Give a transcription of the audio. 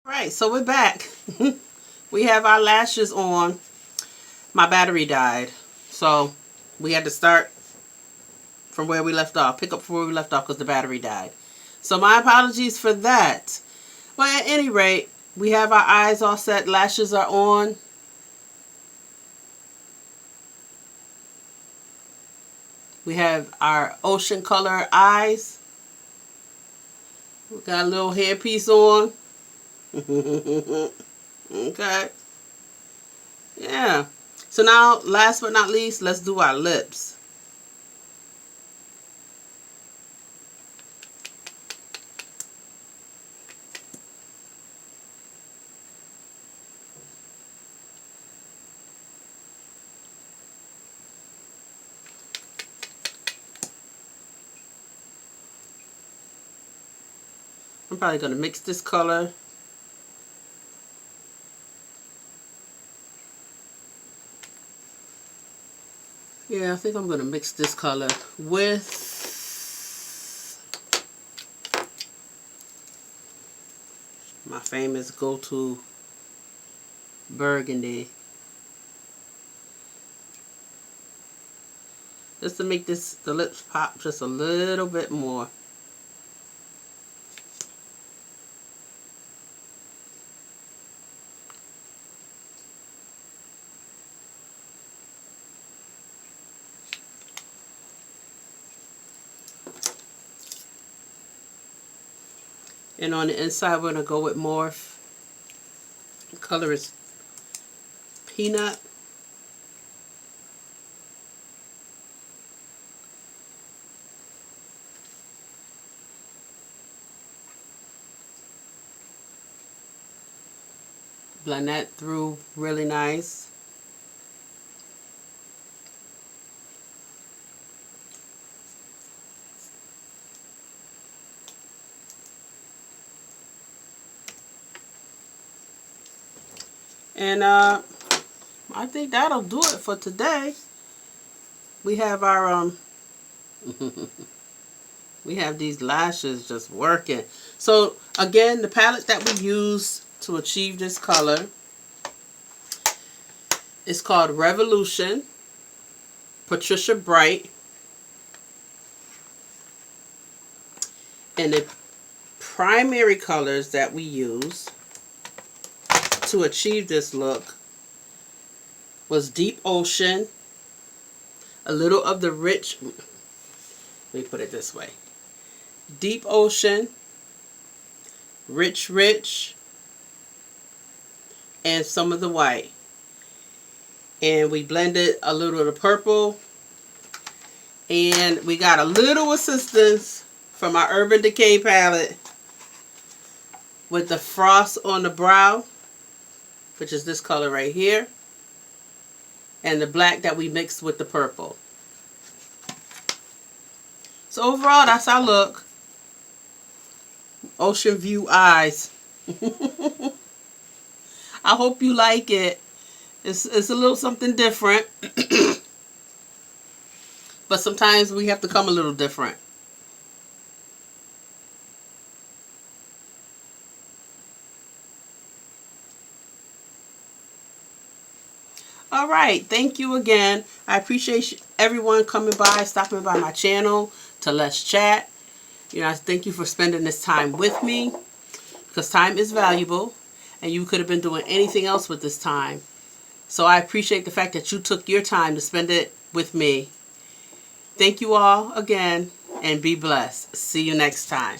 Right, so we're back. We have our lashes on. My battery died, so we had to start from where we left off, pick up from where we left off because the battery died. So my apologies for that. But at any rate, we have our eyes all set, lashes are on. We have our ocean color eyes. We got a little hairpiece on. Okay. Yeah. So now, last but not least, let's do our lips. I'm probably going to mix this color. Yeah, I think I'm going to mix this color with my famous go-to burgundy. Just to make the lips pop just a little bit more. And on the inside, we're going to go with Morph. The color is Peanut. Blend that through really nice. And I think that'll do it for today. We have our we have these lashes just working. So again, the palette that we use to achieve this color is called Revolution, Patricia Bright. And the primary colors that we use to achieve this look was Deep Ocean, a little of the rich, let me put it this way, Deep Ocean, Rich, and some of the white. And we blended a little of the purple, and we got a little assistance from our Urban Decay palette with the Frost on the Brow, which is this color right here, and the black that we mixed with the purple. So overall, that's our look. Ocean View Eyes. I hope you like it. It's a little something different. But sometimes we have to come a little different. All right, thank you again. I appreciate everyone coming by, stopping by my channel to Let's Chat. You know, I thank you for spending this time with me, because time is valuable and you could have been doing anything else with this time. So I appreciate the fact that you took your time to spend it with me. Thank you all again, and be blessed. See you next time.